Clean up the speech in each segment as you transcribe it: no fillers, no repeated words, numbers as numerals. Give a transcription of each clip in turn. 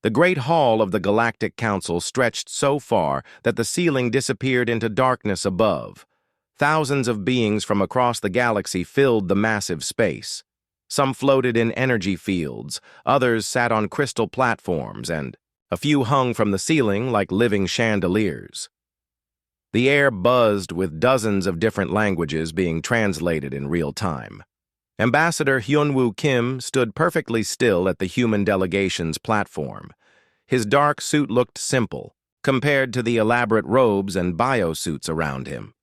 The great hall of the Galactic Council stretched so far that the ceiling disappeared into darkness above. Thousands of beings from across the galaxy filled the massive space. Some floated in energy fields, others sat on crystal platforms, and a few hung from the ceiling like living chandeliers. The air buzzed with dozens of different languages being translated in real time. Ambassador Hyunwoo Kim stood perfectly still at the human delegation's platform. His dark suit looked simple, compared to the elaborate robes and biosuits around him.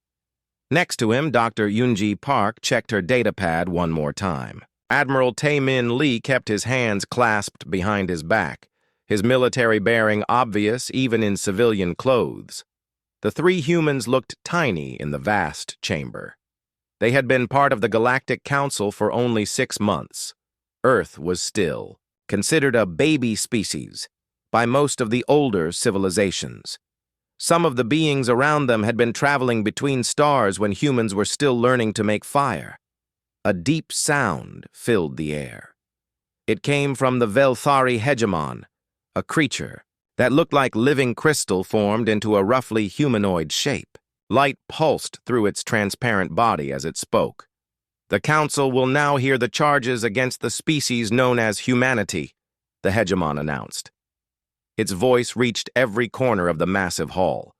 Next to him, Dr. Yoonji Park checked her datapad one more time. Admiral Tae-min Lee kept his hands clasped behind his back, his military bearing obvious even in civilian clothes. The three humans looked tiny in the vast chamber. They had been part of the Galactic Council for only 6 months. Earth was still, considered a baby species by most of the older civilizations. Some of the beings around them had been traveling between stars when humans were still learning to make fire. A deep sound filled the air. It came from the Velthari hegemon, a creature that looked like living crystal formed into a roughly humanoid shape. Light pulsed through its transparent body as it spoke. "The Council will now hear the charges against the species known as humanity," the hegemon announced. Its voice reached every corner of the massive hall.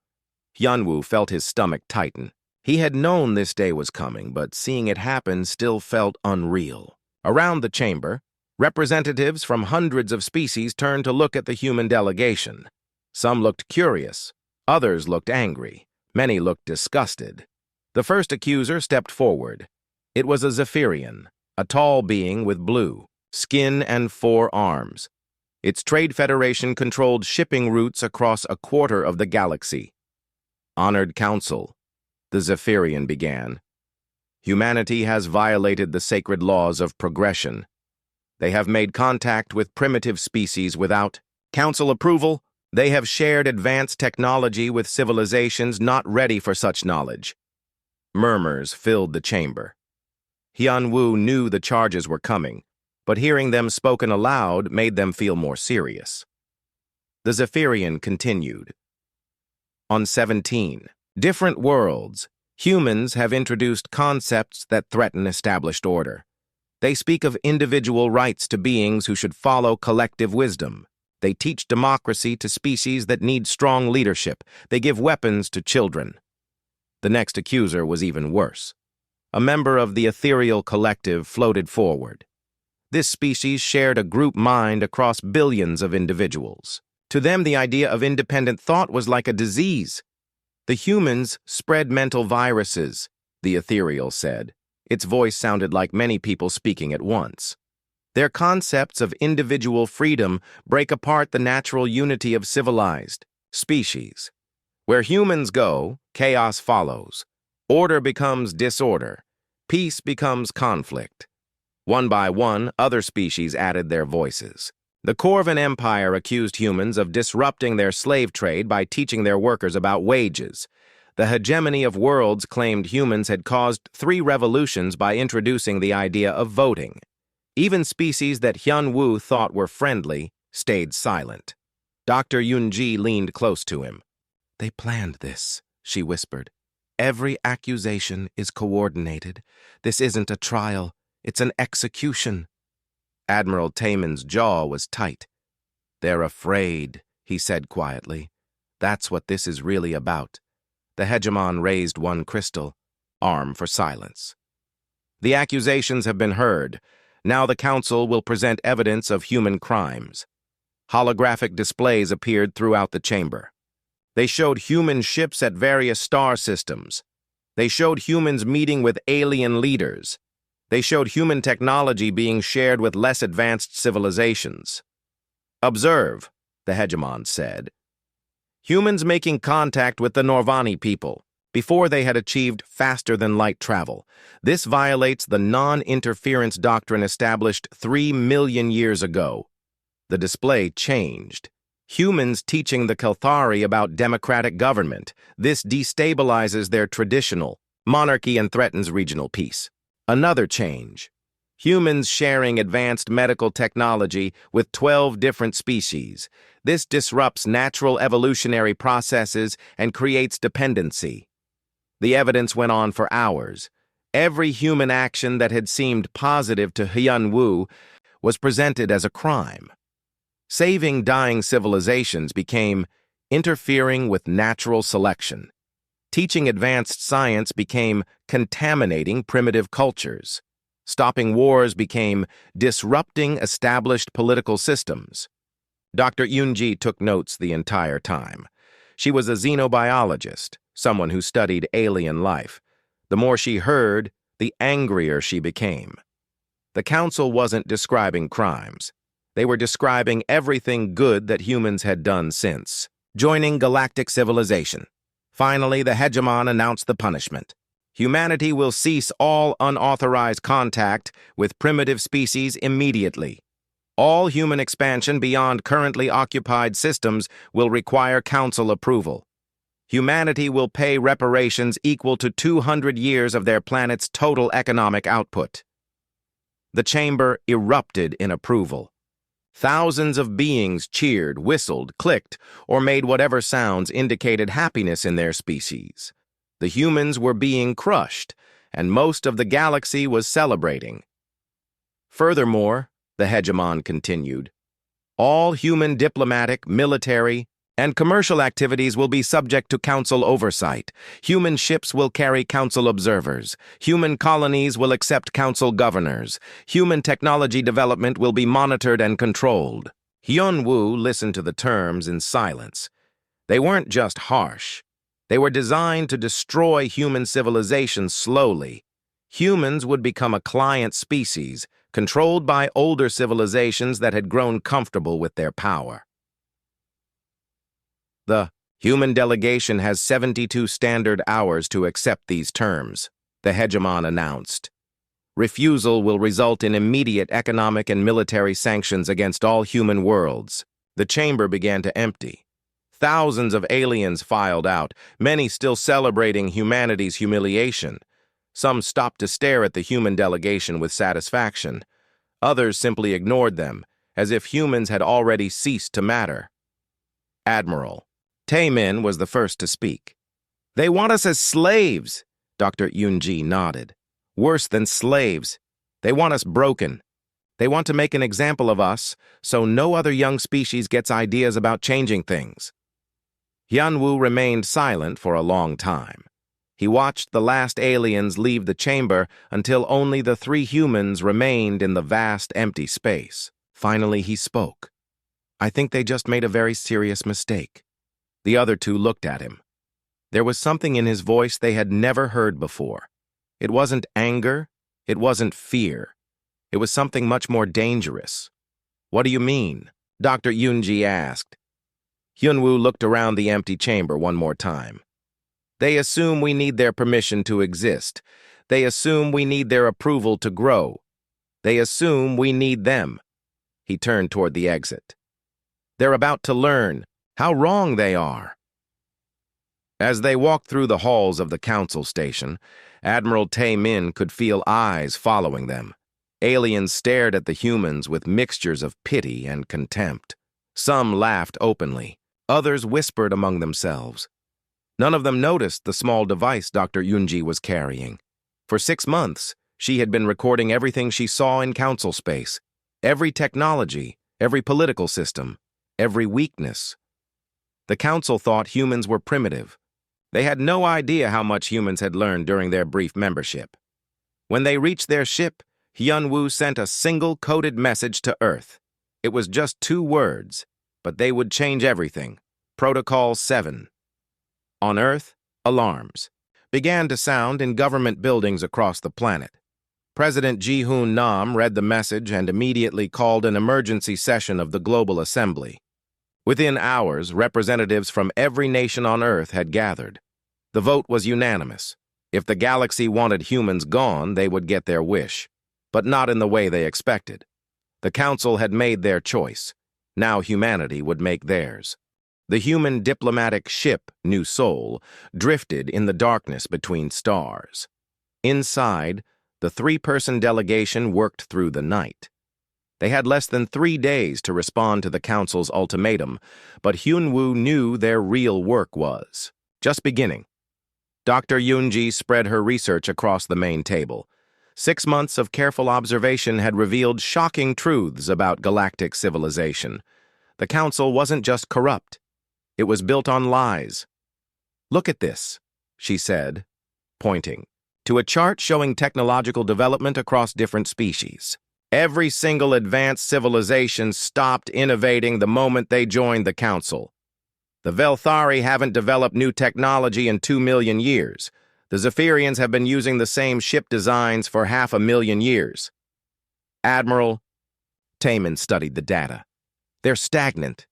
Hyunwoo felt his stomach tighten. He had known this day was coming, but seeing it happen still felt unreal. Around the chamber, representatives from hundreds of species turned to look at the human delegation. Some looked curious, others looked angry. Many looked disgusted. The first accuser stepped forward. It was a Zephyrian, a tall being with blue skin and 4 arms. Its trade federation controlled shipping routes across a quarter of the galaxy. "Honored Council," the Zephyrian began. "Humanity has violated the sacred laws of progression. They have made contact with primitive species without Council approval. They have shared advanced technology with civilizations not ready for such knowledge." Murmurs filled the chamber. Hyunwoo knew the charges were coming, but hearing them spoken aloud made them feel more serious. The Zephyrian continued. "On 17 different worlds, humans have introduced concepts that threaten established order. They speak of individual rights to beings who should follow collective wisdom. They teach democracy to species that need strong leadership. They give weapons to children." The next accuser was even worse. A member of the ethereal collective floated forward. This species shared a group mind across billions of individuals. To them, the idea of independent thought was like a disease. "The humans spread mental viruses," the ethereal said. Its voice sounded like many people speaking at once. "Their concepts of individual freedom break apart the natural unity of civilized species. Where humans go, chaos follows. Order becomes disorder. Peace becomes conflict." One by one, other species added their voices. The Corvan Empire accused humans of disrupting their slave trade by teaching their workers about wages. The hegemony of worlds claimed humans had caused 3 revolutions by introducing the idea of voting. Even species that Hyunwoo thought were friendly stayed silent. Dr. Yoonji leaned close to him. "They planned this," she whispered. "Every accusation is coordinated. This isn't a trial, it's an execution." Admiral Taemin's jaw was tight. "They're afraid," he said quietly. "That's what this is really about." The hegemon raised one crystal, arm for silence. "The accusations have been heard. Now the Council will present evidence of human crimes." Holographic displays appeared throughout the chamber. They showed human ships at various star systems. They showed humans meeting with alien leaders. They showed human technology being shared with less advanced civilizations. "Observe," the hegemon said. "Humans making contact with the Norvani people before they had achieved faster-than-light travel. This violates the non-interference doctrine established 3 million years ago." The display changed. Humans teaching the Kelthari about democratic government. This destabilizes their traditional monarchy and threatens regional peace. Another change. Humans sharing advanced medical technology with 12 different species. This disrupts natural evolutionary processes and creates dependency. The evidence went on for hours. Every human action that had seemed positive to Hyun-woo was presented as a crime. Saving dying civilizations became interfering with natural selection. Teaching advanced science became contaminating primitive cultures. Stopping wars became disrupting established political systems. Dr. Yoon-ji took notes the entire time. She was a xenobiologist, someone who studied alien life. The more she heard, the angrier she became. The council wasn't describing crimes. They were describing everything good that humans had done since. Joining galactic civilization. Finally, the hegemon announced the punishment. Humanity will cease all unauthorized contact with primitive species immediately. All human expansion beyond currently occupied systems will require council approval. Humanity will pay reparations equal to 200 years of their planet's total economic output. The chamber erupted in approval. Thousands of beings cheered, whistled, clicked, or made whatever sounds indicated happiness in their species. The humans were being crushed, and most of the galaxy was celebrating. Furthermore, the hegemon continued, all human diplomatic, military, and commercial activities will be subject to council oversight. Human ships will carry council observers. Human colonies will accept council governors. Human technology development will be monitored and controlled. Hyun-woo listened to the terms in silence. They weren't just harsh. They were designed to destroy human civilization slowly. Humans would become a client species, controlled by older civilizations that had grown comfortable with their power. The human delegation has 72 standard hours to accept these terms, the hegemon announced. Refusal will result in immediate economic and military sanctions against all human worlds. The chamber began to empty. Thousands of aliens filed out, many still celebrating humanity's humiliation. Some stopped to stare at the human delegation with satisfaction. Others simply ignored them, as if humans had already ceased to matter. Admiral Tae-min was the first to speak. They want us as slaves, Dr. Yoon-ji nodded. Worse than slaves. They want us broken. They want to make an example of us, so no other young species gets ideas about changing things. Hyun-woo remained silent for a long time. He watched the last aliens leave the chamber until only the 3 humans remained in the vast empty space. Finally, he spoke. I think they just made a very serious mistake. The other 2 looked at him. There was something in his voice they had never heard before. It wasn't anger. It wasn't fear. It was something much more dangerous. What do you mean? Dr. Yoon-ji asked. Hyun-woo looked around the empty chamber one more time. They assume we need their permission to exist. They assume we need their approval to grow. They assume we need them. He turned toward the exit. They're about to learn how wrong they are. As they walked through the halls of the council station, Admiral Tae-min could feel eyes following them. Aliens stared at the humans with mixtures of pity and contempt. Some laughed openly. Others whispered among themselves. None of them noticed the small device Dr. Yoon-ji was carrying. For 6 months, she had been recording everything she saw in council space. Every technology, every political system, every weakness. The council thought humans were primitive. They had no idea how much humans had learned during their brief membership. When they reached their ship, Hyun-woo sent a single coded message to Earth. It was just 2 words, but they would change everything. Protocol 7. On Earth, alarms began to sound in government buildings across the planet. President Ji-hoon Nam read the message and immediately called an emergency session of the Global Assembly. Within hours, representatives from every nation on Earth had gathered. The vote was unanimous. If the galaxy wanted humans gone, they would get their wish, but not in the way they expected. The Council had made their choice. Now humanity would make theirs. The human diplomatic ship, New Soul, drifted in the darkness between stars. Inside, The three-person delegation worked through the night. They had less than 3 days to respond to the Council's ultimatum, but Hyunwoo knew their real work was just beginning. Dr. Yoonji spread her research across the main table. 6 months of careful observation had revealed shocking truths about galactic civilization. The Council wasn't just corrupt. It was built on lies. "Look at this," she said, pointing to a chart showing technological development across different species. Every single advanced civilization stopped innovating the moment they joined the Council. The Velthari haven't developed new technology in 2 million years. The Zephyrians have been using the same ship designs for 500,000 years. Admiral Taemin studied the data. They're stagnant.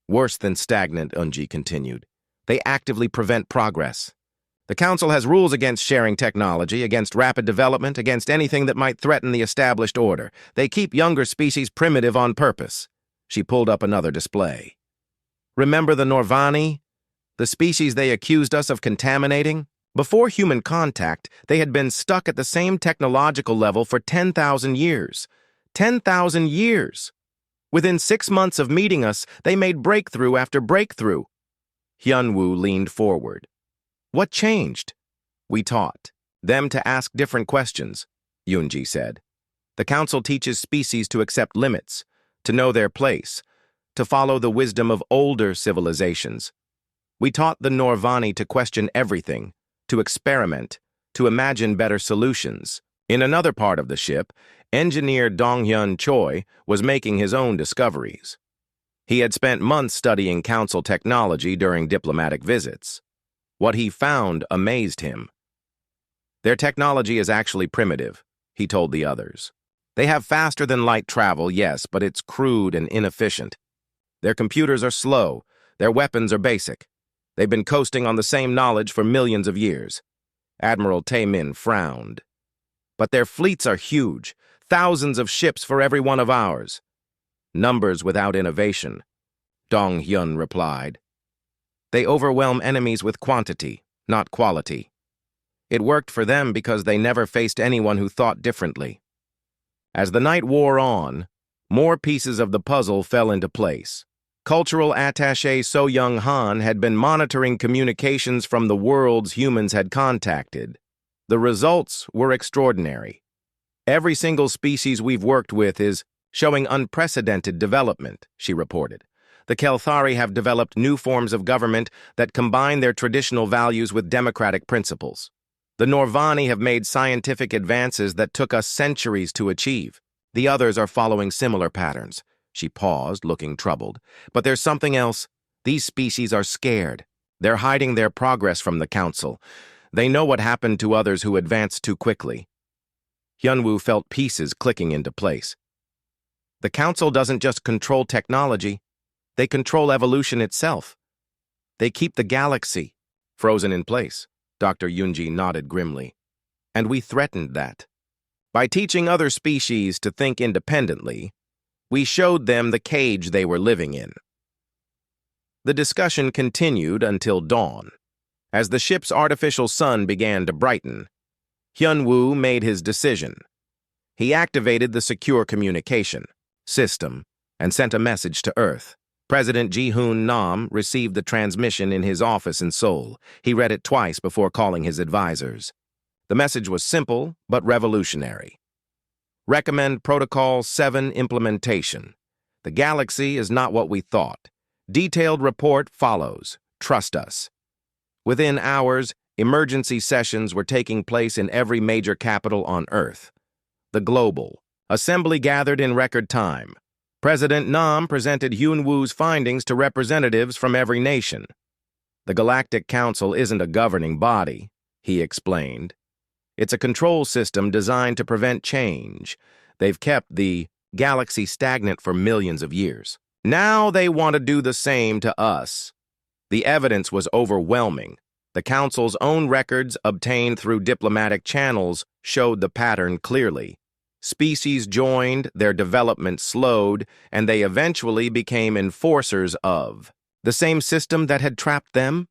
Worse than stagnant, Eunji continued. They actively prevent progress. The Council has rules against sharing technology, against rapid development, against anything that might threaten the established order. They keep younger species primitive on purpose. She pulled up another display. Remember the Norvani? The species they accused us of contaminating? Before human contact, they had been stuck at the same technological level for 10,000 years. 10,000 years! Within 6 months of meeting us, they made breakthrough after breakthrough. Hyunwoo leaned forward. What changed? We taught them to ask different questions, Yoonji said. The Council teaches species to accept limits, to know their place, to follow the wisdom of older civilizations. We taught the Norvani to question everything, to experiment, to imagine better solutions. In another part of the ship, engineer Donghyun Choi was making his own discoveries. He had spent months studying Council technology during diplomatic visits. What he found amazed him. Their technology is actually primitive, he told the others. They have faster-than-light travel, yes, but it's crude and inefficient. Their computers are slow. Their weapons are basic. They've been coasting on the same knowledge for millions of years. Admiral Taemin frowned. But their fleets are huge, thousands of ships for every one of ours. Numbers without innovation, Dong-hyun replied. They overwhelm enemies with quantity, not quality. It worked for them because they never faced anyone who thought differently. As the night wore on, more pieces of the puzzle fell into place. Cultural attaché So Young-han had been monitoring communications from the worlds humans had contacted. The results were extraordinary. Every single species we've worked with is showing unprecedented development, she reported. The Kelthari have developed new forms of government that combine their traditional values with democratic principles. The Norvani have made scientific advances that took us centuries to achieve. The others are following similar patterns. She paused, looking troubled. But there's something else. These species are scared. They're hiding their progress from the Council. They know what happened to others who advanced too quickly. Hyunwoo felt pieces clicking into place. The Council doesn't just control technology. They control evolution itself. They keep the galaxy frozen in place. Dr. Yoonji nodded grimly. And we threatened that. By teaching other species to think independently, we showed them the cage they were living in. The discussion continued until dawn. As the ship's artificial sun began to brighten, Hyunwoo made his decision. He activated the secure communication system and sent a message to Earth. President Ji-hoon Nam received the transmission in his office in Seoul. He read it twice before calling his advisors. The message was simple but revolutionary. Recommend Protocol 7 implementation. The galaxy is not what we thought. Detailed report follows. Trust us. Within hours, emergency sessions were taking place in every major capital on Earth. The global assembly gathered in record time. President Nam presented Hyunwoo's findings to representatives from every nation. The Galactic Council isn't a governing body, he explained. It's a control system designed to prevent change. They've kept the galaxy stagnant for millions of years. Now they want to do the same to us. The evidence was overwhelming. The Council's own records, obtained through diplomatic channels, showed the pattern clearly. Species joined, their development slowed, and they eventually became enforcers of the same system that had trapped them.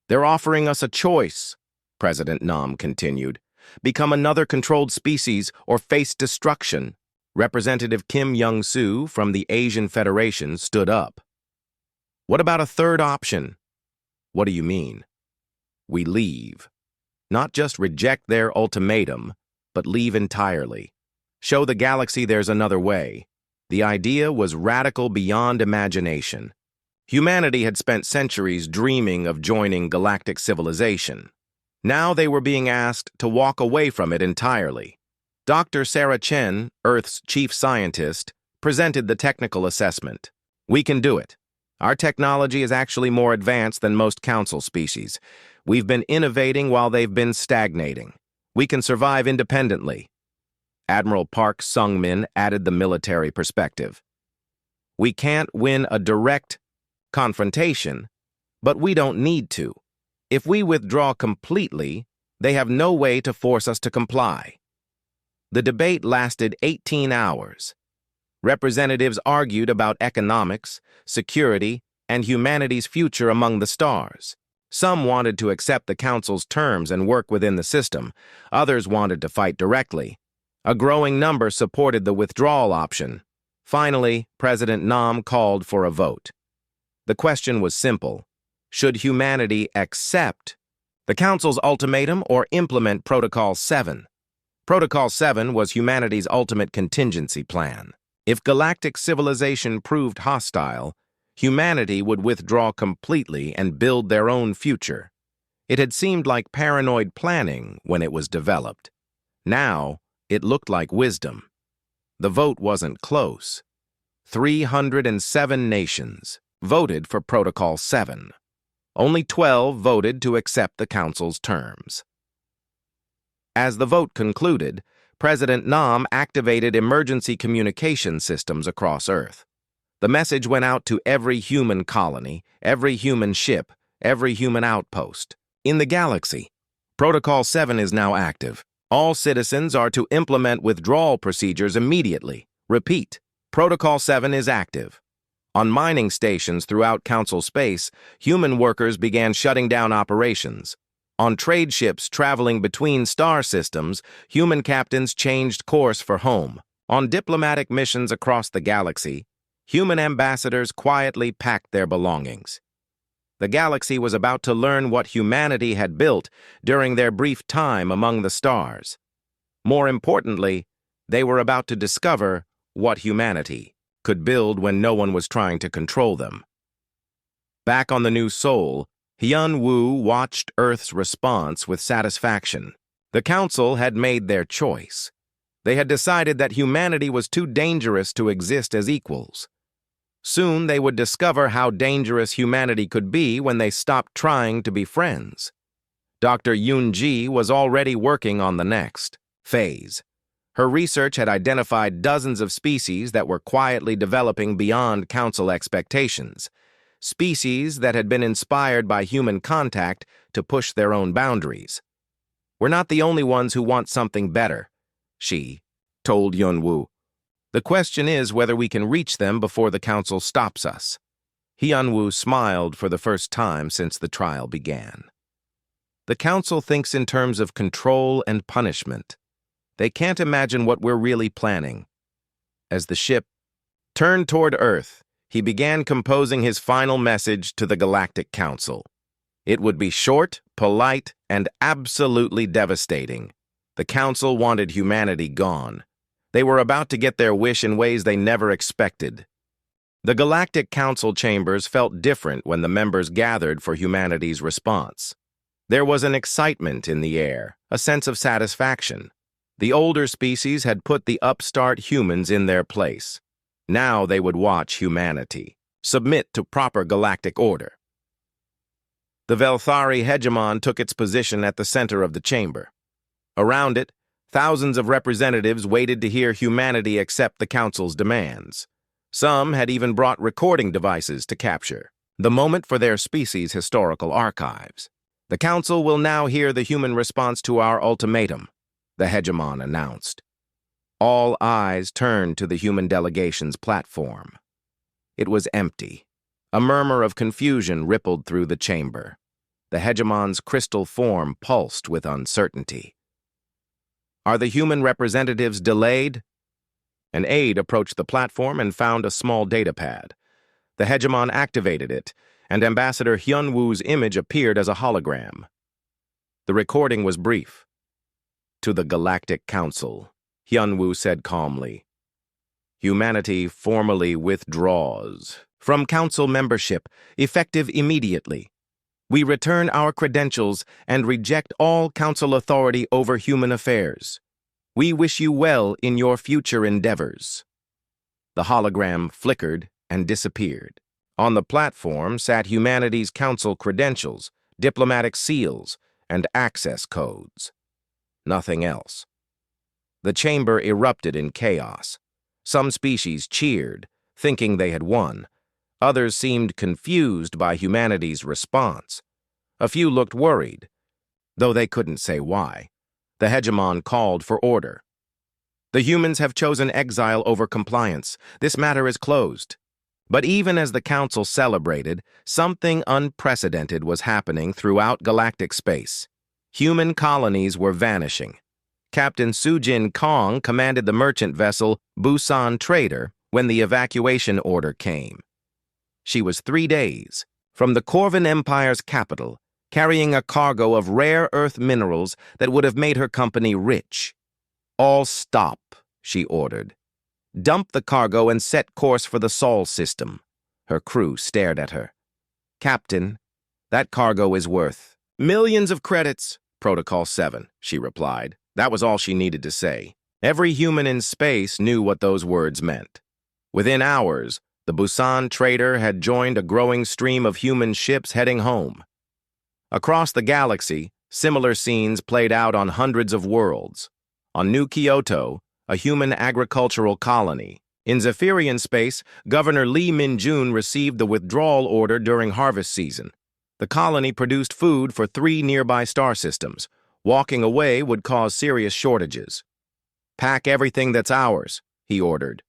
They're offering us a choice, President Nam continued. become another controlled species, or face destruction. Representative Kim Young-soo from the Asian Federation stood up. What about a third option? What do you mean? We leave. Not just reject their ultimatum, but leave entirely. Show the galaxy there's another way. The idea was radical beyond imagination. Humanity had spent centuries dreaming of joining galactic civilization. Now they were being asked to walk away from it entirely. Dr. Sarah Chen, Earth's chief scientist, presented the technical assessment. We can do it. Our technology is actually more advanced than most council species. We've been innovating while they've been stagnating. We can survive independently. Admiral Park Sung-min added the military perspective. We can't win a direct confrontation, but we don't need to. If we withdraw completely, they have no way to force us to comply. The debate lasted 18 hours. Representatives argued about economics, security, and humanity's future among the stars. Some wanted to accept the Council's terms and work within the system. Others wanted to fight directly. A growing number supported the withdrawal option. Finally, President Nam called for a vote. The question was simple. Should humanity accept the Council's ultimatum or implement Protocol 7? Protocol 7 was humanity's ultimate contingency plan. If galactic civilization proved hostile, humanity would withdraw completely and build their own future. It had seemed like paranoid planning when it was developed. Now, it looked like wisdom. The vote wasn't close. 307 nations voted for Protocol 7. Only 12 voted to accept the Council's terms. As the vote concluded, President Nam activated emergency communication systems across Earth. The message went out to every human colony, every human ship, every human outpost. In the galaxy, Protocol 7 is now active. All citizens are to implement withdrawal procedures immediately. Repeat, Protocol 7 is active. On mining stations throughout Council space, human workers began shutting down operations. On trade ships traveling between star systems, human captains changed course for home. On diplomatic missions across the galaxy, human ambassadors quietly packed their belongings. The galaxy was about to learn what humanity had built during their brief time among the stars. More importantly, they were about to discover what humanity could build when no one was trying to control them. Back on the new Sol, Hyun-woo watched Earth's response with satisfaction. The Council had made their choice. They had decided that humanity was too dangerous to exist as equals. Soon they would discover how dangerous humanity could be when they stopped trying to be friends. Dr. Yoon-ji was already working on the next phase. Her research had identified dozens of species that were quietly developing beyond Council expectations. Species that had been inspired by human contact to push their own boundaries. We're not the only ones who want something better, she told Hyun-woo. The question is whether we can reach them before the Council stops us. Hyun-woo smiled for the first time since the trial began. The Council thinks in terms of control and punishment. They can't imagine what we're really planning. As the ship turned toward Earth, he began composing his final message to the Galactic Council. It would be short, polite, and absolutely devastating. The Council wanted humanity gone. They were about to get their wish in ways they never expected. The Galactic Council chambers felt different when the members gathered for humanity's response. There was an excitement in the air, a sense of satisfaction. The older species had put the upstart humans in their place. Now they would watch humanity submit to proper galactic order. The Velthari hegemon took its position at the center of the chamber. Around it, thousands of representatives waited to hear humanity accept the Council's demands. Some had even brought recording devices to capture the moment for their species' historical archives. The Council will now hear the human response to our ultimatum, the hegemon announced. All eyes turned to the human delegation's platform. It was empty. A murmur of confusion rippled through the chamber. The hegemon's crystal form pulsed with uncertainty. Are the human representatives delayed? An aide approached the platform and found a small datapad. The hegemon activated it, and Ambassador Hyun-woo's image appeared as a hologram. The recording was brief. "To the Galactic Council," Hyun-woo said calmly. "Humanity formally withdraws from council membership, effective immediately. We return our credentials and reject all council authority over human affairs. We wish you well in your future endeavors." The hologram flickered and disappeared. On the platform sat humanity's council credentials, diplomatic seals, and access codes. Nothing else. The chamber erupted in chaos. Some species cheered, thinking they had won. Others seemed confused by humanity's response. A few looked worried, though they couldn't say why. The hegemon called for order. "The humans have chosen exile over compliance. This matter is closed." But even as the council celebrated, something unprecedented was happening throughout galactic space. Human colonies were vanishing. Captain Sujin Kong commanded the merchant vessel Busan Trader when the evacuation order came. She was 3 days from the Corvan Empire's capital, carrying a cargo of rare earth minerals that would have made her company rich. "All stop," she ordered. "Dump the cargo and set course for the Sol system." Her crew stared at her. "Captain, that cargo is worth millions of credits." "Protocol 7, she replied. That was all she needed to say. Every human in space knew what those words meant. Within hours, the Busan Trader had joined a growing stream of human ships heading home. Across the galaxy, similar scenes played out on hundreds of worlds. On New Kyoto, a human agricultural colony. In Zephyrian space, Governor Lee Min-jun received the withdrawal order during harvest season. The colony produced food for 3 nearby star systems. Walking away would cause serious shortages. "Pack everything that's ours," he ordered.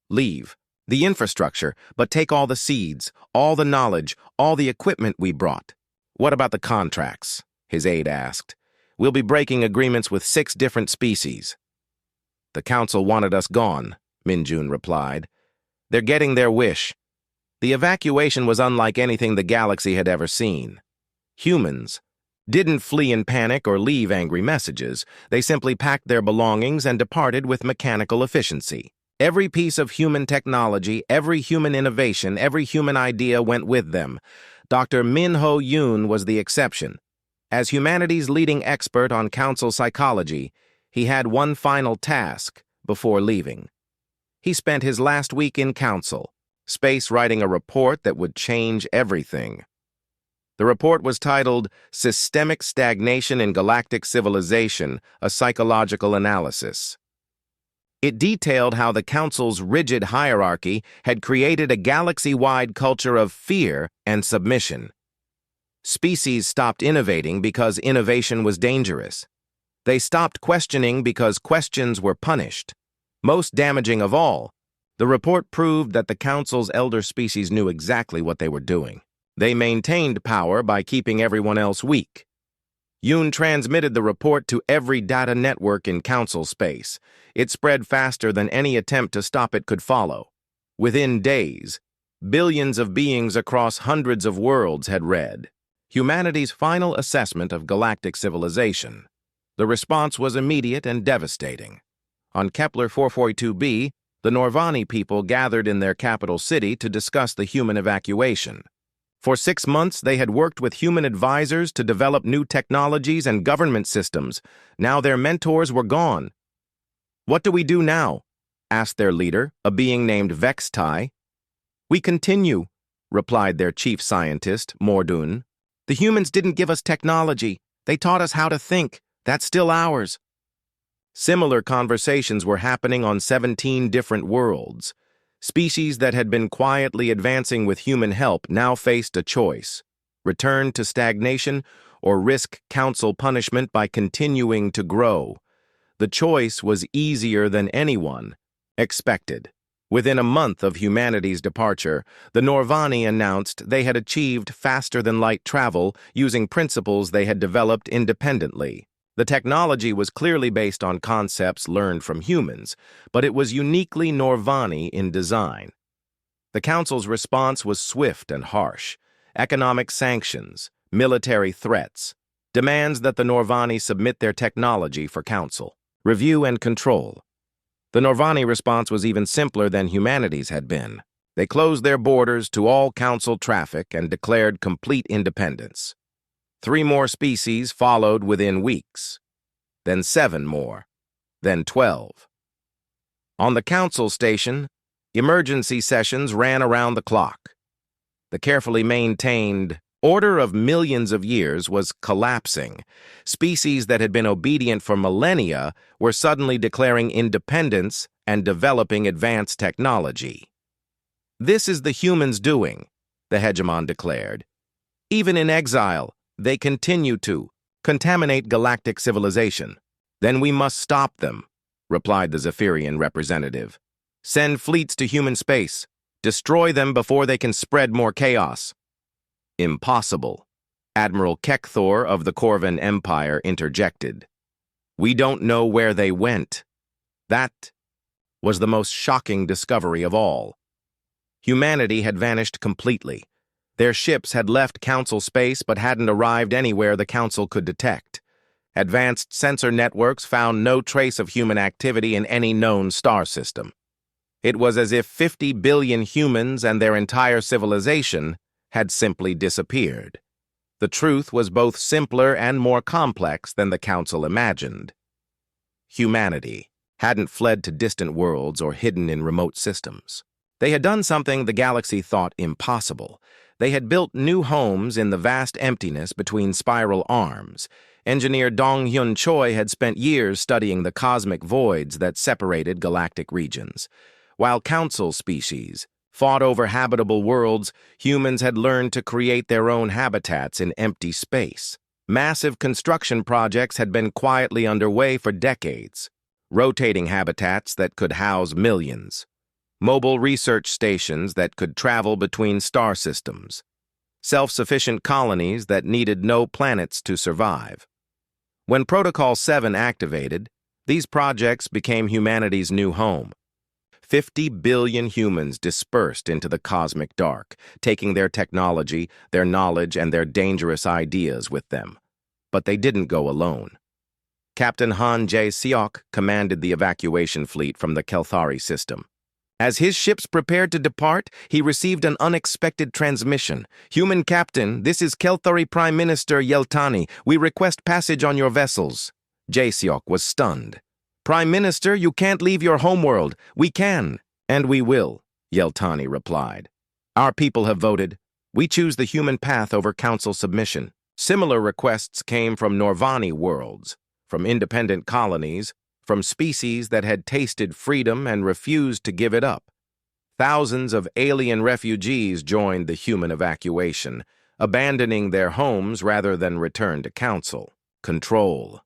"Leave the infrastructure, but take all the seeds, all the knowledge, all the equipment we brought." "What about the contracts?" his aide asked. "We'll be breaking agreements with 6 different species." "The council wanted us gone," Min-jun replied. "They're getting their wish." The evacuation was unlike anything the galaxy had ever seen. Humans didn't flee in panic or leave angry messages. They simply packed their belongings and departed with mechanical efficiency. Every piece of human technology, every human innovation, every human idea went with them. Dr. Min-ho Yoon was the exception. As humanity's leading expert on council psychology, he had one final task before leaving. He spent his last week in council, space writing a report that would change everything. The report was titled Systemic Stagnation in Galactic Civilization, a Psychological Analysis. It detailed how the Council's rigid hierarchy had created a galaxy-wide culture of fear and submission. Species stopped innovating because innovation was dangerous. They stopped questioning because questions were punished. Most damaging of all, the report proved that the Council's elder species knew exactly what they were doing. They maintained power by keeping everyone else weak. Yoon transmitted the report to every data network in Council space. It spread faster than any attempt to stop it could follow. Within days, billions of beings across hundreds of worlds had read humanity's final assessment of galactic civilization. The response was immediate and devastating. On Kepler 442b, the Norvani people gathered in their capital city to discuss the human evacuation. For 6 months, they had worked with human advisors to develop new technologies and government systems. Now their mentors were gone. "What do we do now?" asked their leader, a being named Vextai. "We continue," replied their chief scientist, Mordun. "The humans didn't give us technology. They taught us how to think. That's still ours." Similar conversations were happening on 17 different worlds. Species that had been quietly advancing with human help now faced a choice: return to stagnation or risk council punishment by continuing to grow. The choice was easier than anyone expected. Within a month of humanity's departure, the Norvani announced they had achieved faster-than-light travel using principles they had developed independently. The technology was clearly based on concepts learned from humans, but it was uniquely Norvani in design. The Council's response was swift and harsh. Economic sanctions, military threats, demands that the Norvani submit their technology for Council, review and control. The Norvani response was even simpler than humanity's had been. They closed their borders to all Council traffic and declared complete independence. 3 more species followed within weeks, then 7 more, then 12. On the Council station, emergency sessions ran around the clock. The carefully maintained order of millions of years was collapsing. Species that had been obedient for millennia were suddenly declaring independence and developing advanced technology. "This is the humans' doing," the hegemon declared. "Even in exile, they continue to contaminate galactic civilization. Then we must stop them," replied the Zephyrian representative. "Send fleets to human space. Destroy them before they can spread more chaos." "Impossible," Admiral Kekthor of the Corvan Empire interjected. "We don't know where they went." That was the most shocking discovery of all. Humanity had vanished completely. Their ships had left Council space but hadn't arrived anywhere the Council could detect. Advanced sensor networks found no trace of human activity in any known star system. It was as if 50 billion humans and their entire civilization had simply disappeared. The truth was both simpler and more complex than the Council imagined. Humanity hadn't fled to distant worlds or hidden in remote systems. They had done something the galaxy thought impossible. They had built new homes in the vast emptiness between spiral arms. Engineer Dong-Hyun Choi had spent years studying the cosmic voids that separated galactic regions. While Council species fought over habitable worlds, humans had learned to create their own habitats in empty space. Massive construction projects had been quietly underway for decades, rotating habitats that could house millions. Mobile research stations that could travel between star systems, self-sufficient colonies that needed no planets to survive. When Protocol 7 activated, these projects became humanity's new home. 50 billion humans dispersed into the cosmic dark, taking their technology, their knowledge, and their dangerous ideas with them. But they didn't go alone. Captain Han Jae-seok commanded the evacuation fleet from the Kelthari system. As his ships prepared to depart, he received an unexpected transmission. "Human Captain, this is Kelthari Prime Minister Yeltani. We request passage on your vessels." Jae-seok was stunned. "Prime Minister, you can't leave your homeworld. We can, and we will," Yeltani replied. "Our people have voted. We choose the human path over Council submission." Similar requests came from Norvani worlds, from independent colonies, from species that had tasted freedom and refused to give it up. Thousands of alien refugees joined the human evacuation, abandoning their homes rather than return to Council. Control.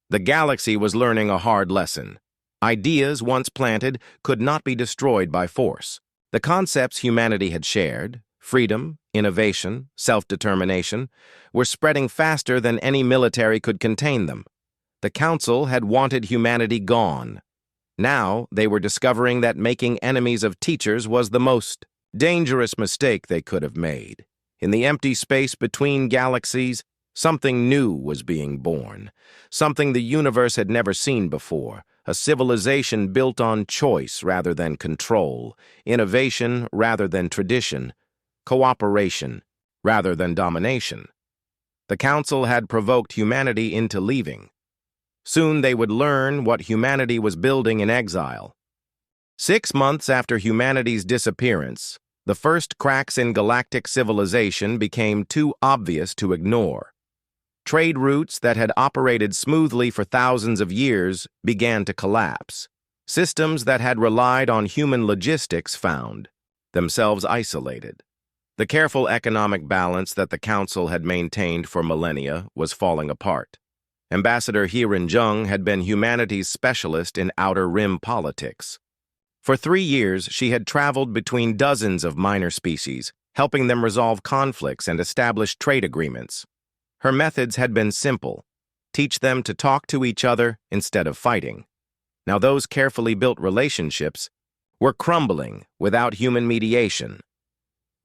The galaxy was learning a hard lesson. Ideas once planted could not be destroyed by force. The concepts humanity had shared, freedom, innovation, self-determination, were spreading faster than any military could contain them. The Council had wanted humanity gone. Now they were discovering that making enemies of teachers was the most dangerous mistake they could have made. In the empty space between galaxies, something new was being born, something the universe had never seen before, a civilization built on choice rather than control, innovation rather than tradition, cooperation rather than domination. The Council had provoked humanity into leaving. Soon they would learn what humanity was building in exile. 6 months after humanity's disappearance, the first cracks in galactic civilization became too obvious to ignore. Trade routes that had operated smoothly for thousands of years began to collapse. Systems that had relied on human logistics found themselves isolated. The careful economic balance that the Council had maintained for millennia was falling apart. Ambassador Heeran Jung had been humanity's specialist in Outer Rim politics. For 3 years, she had traveled between dozens of minor species, helping them resolve conflicts and establish trade agreements. Her methods had been simple: teach them to talk to each other instead of fighting. Now those carefully built relationships were crumbling without human mediation.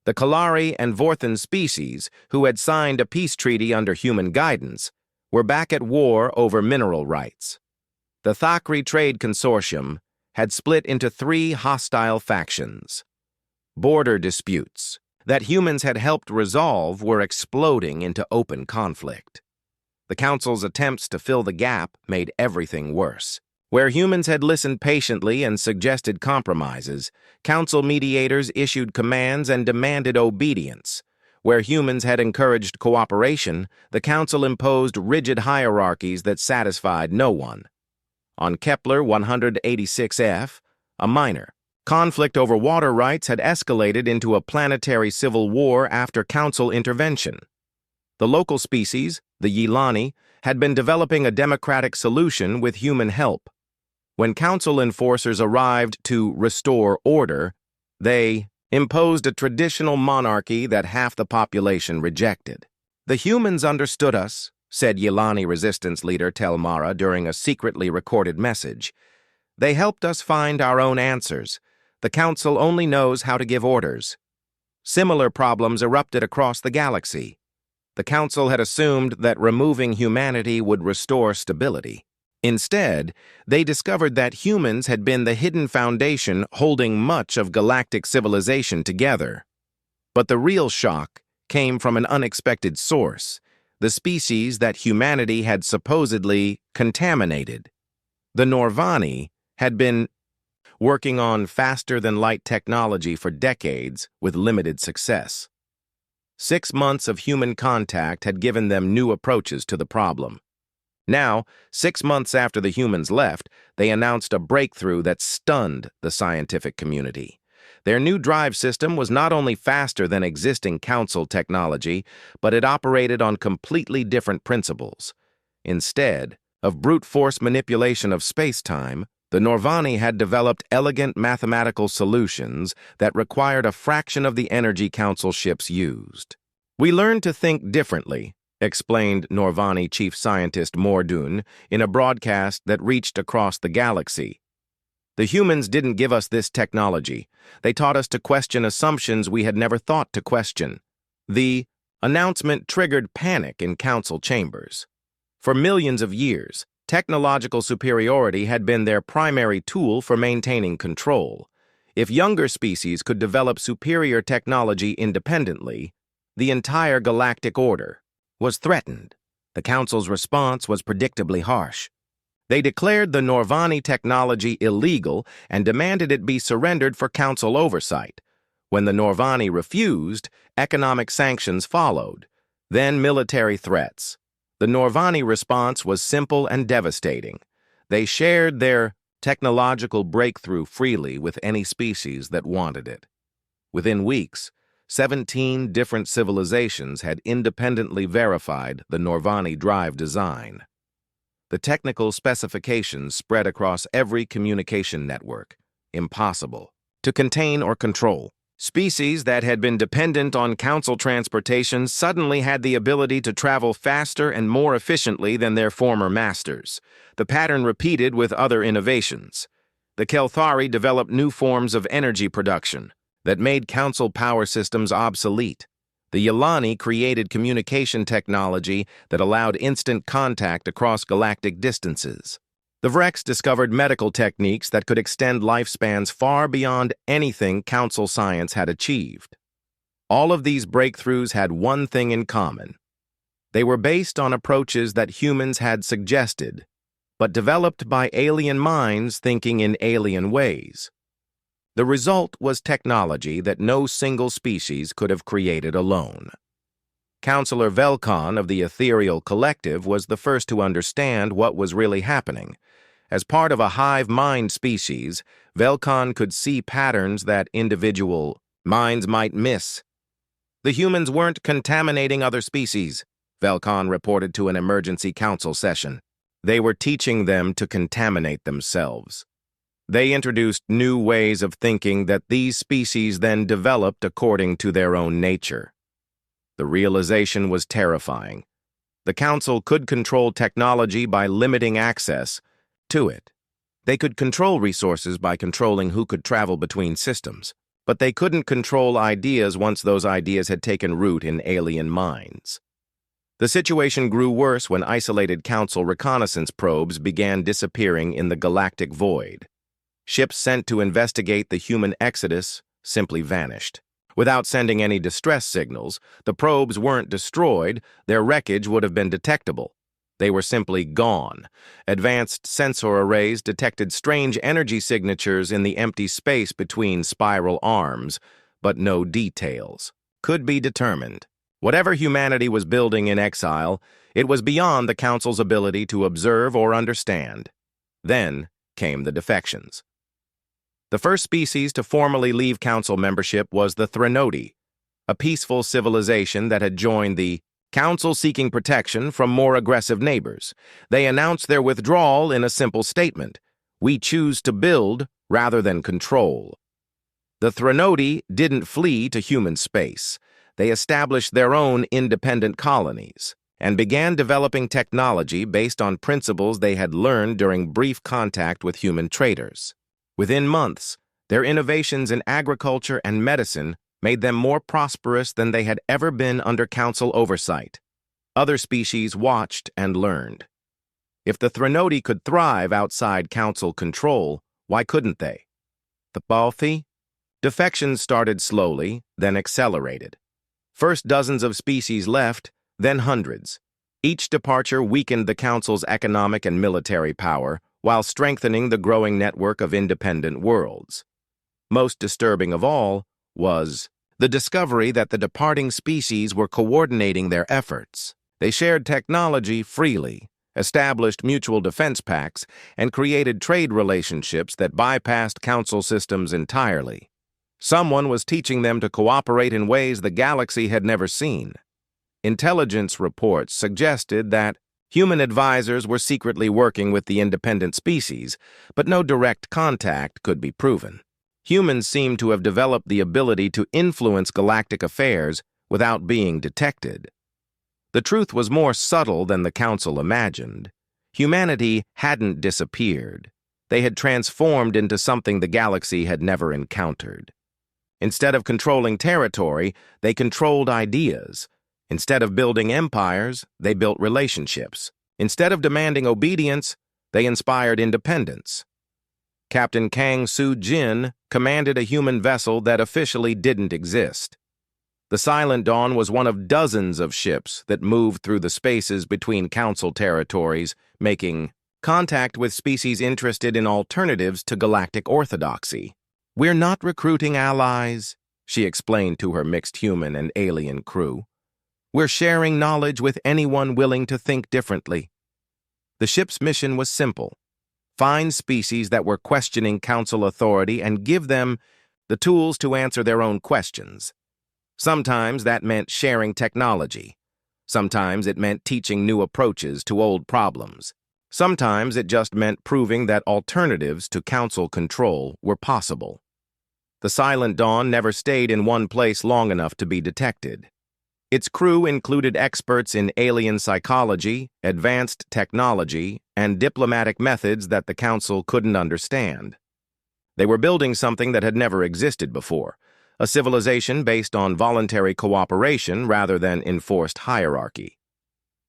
The Kalari and Vorthan species, who had signed a peace treaty under human guidance, were back at war over mineral rights. The Thakri Trade Consortium had split into 3 hostile factions. Border disputes that humans had helped resolve were exploding into open conflict. The Council's attempts to fill the gap made everything worse. Where humans had listened patiently and suggested compromises, Council mediators issued commands and demanded obedience. Where humans had encouraged cooperation, the Council imposed rigid hierarchies that satisfied no one. On Kepler 186f, a minor, conflict over water rights had escalated into a planetary civil war after Council intervention. The local species, the Yilani, had been developing a democratic solution with human help. When Council enforcers arrived to restore order, they imposed a traditional monarchy that half the population rejected. "The humans understood us," said Yilani resistance leader Telmara during a secretly recorded message. "They helped us find our own answers. The Council only knows how to give orders." Similar problems erupted across the galaxy. The Council had assumed that removing humanity would restore stability. Instead, they discovered that humans had been the hidden foundation holding much of galactic civilization together. But the real shock came from an unexpected source, the species that humanity had supposedly contaminated. The Norvani had been working on faster-than-light technology for decades with limited success. 6 months of human contact had given them new approaches to the problem. Now, 6 months after the humans left, they announced a breakthrough that stunned the scientific community. Their new drive system was not only faster than existing Council technology, but it operated on completely different principles. Instead of brute force manipulation of space-time, the Norvani had developed elegant mathematical solutions that required a fraction of the energy Council ships used. "We learned to think differently," explained Norvani chief scientist Mordun in a broadcast that reached across the galaxy. "The humans didn't give us this technology. They taught us to question assumptions we had never thought to question." The announcement triggered panic in Council chambers. For millions of years, technological superiority had been their primary tool for maintaining control. If younger species could develop superior technology independently, the entire galactic order was threatened. The Council's response was predictably harsh. They declared the Norvani technology illegal and demanded it be surrendered for Council oversight. When the Norvani refused, economic sanctions followed, then military threats. The Norvani response was simple and devastating. They shared their technological breakthrough freely with any species that wanted it. Within weeks, 17 different civilizations had independently verified the Norvani drive design. The technical specifications spread across every communication network. Impossible to contain or control. Species that had been dependent on Council transportation suddenly had the ability to travel faster and more efficiently than their former masters. The pattern repeated with other innovations. The Kelthari developed new forms of energy production that made Council power systems obsolete. The Yilani created communication technology that allowed instant contact across galactic distances. The Vrex discovered medical techniques that could extend lifespans far beyond anything Council science had achieved. All of these breakthroughs had one thing in common. They were based on approaches that humans had suggested, but developed by alien minds thinking in alien ways. The result was technology that no single species could have created alone. Councillor Velkon of the Ethereal Collective was the first to understand what was really happening. As part of a hive mind species, Velkon could see patterns that individual minds might miss. The humans weren't contaminating other species, Velkon reported to an emergency council session. They were teaching them to contaminate themselves. They introduced new ways of thinking that these species then developed according to their own nature. The realization was terrifying. The Council could control technology by limiting access to it. They could control resources by controlling who could travel between systems, but they couldn't control ideas once those ideas had taken root in alien minds. The situation grew worse when isolated Council reconnaissance probes began disappearing in the galactic void. Ships sent to investigate the human exodus simply vanished. Without sending any distress signals, the probes weren't destroyed, their wreckage would have been detectable. They were simply gone. Advanced sensor arrays detected strange energy signatures in the empty space between spiral arms, but no details could be determined. Whatever humanity was building in exile, it was beyond the Council's ability to observe or understand. Then came the defections. The first species to formally leave Council membership was the Threnody, a peaceful civilization that had joined the Council seeking protection from more aggressive neighbors. They announced their withdrawal in a simple statement: "We choose to build rather than control." The Threnody didn't flee to human space. They established their own independent colonies and began developing technology based on principles they had learned during brief contact with human traders. Within months, their innovations in agriculture and medicine made them more prosperous than they had ever been under Council oversight. Other species watched and learned. If the Threnody could thrive outside Council control, why couldn't they? The Balthi? Defections started slowly, then accelerated. First dozens of species left, then hundreds. Each departure weakened the Council's economic and military power, while strengthening the growing network of independent worlds. Most disturbing of all was the discovery that the departing species were coordinating their efforts. They shared technology freely, established mutual defense pacts, and created trade relationships that bypassed Council systems entirely. Someone was teaching them to cooperate in ways the galaxy had never seen. Intelligence reports suggested that human advisors were secretly working with the independent species, but no direct contact could be proven. Humans seemed to have developed the ability to influence galactic affairs without being detected. The truth was more subtle than the Council imagined. Humanity hadn't disappeared. They had transformed into something the galaxy had never encountered. Instead of controlling territory, they controlled ideas. Instead of building empires, they built relationships. Instead of demanding obedience, they inspired independence. Captain Kang Soo-jin commanded a human vessel that officially didn't exist. The Silent Dawn was one of dozens of ships that moved through the spaces between Council territories, making contact with species interested in alternatives to galactic orthodoxy. "We're not recruiting allies," she explained to her mixed human and alien crew. "We're sharing knowledge with anyone willing to think differently." The ship's mission was simple: find species that were questioning Council authority and give them the tools to answer their own questions. Sometimes that meant sharing technology. Sometimes it meant teaching new approaches to old problems. Sometimes it just meant proving that alternatives to Council control were possible. The Silent Dawn never stayed in one place long enough to be detected. Its crew included experts in alien psychology, advanced technology, and diplomatic methods that the Council couldn't understand. They were building something that had never existed before, a civilization based on voluntary cooperation rather than enforced hierarchy.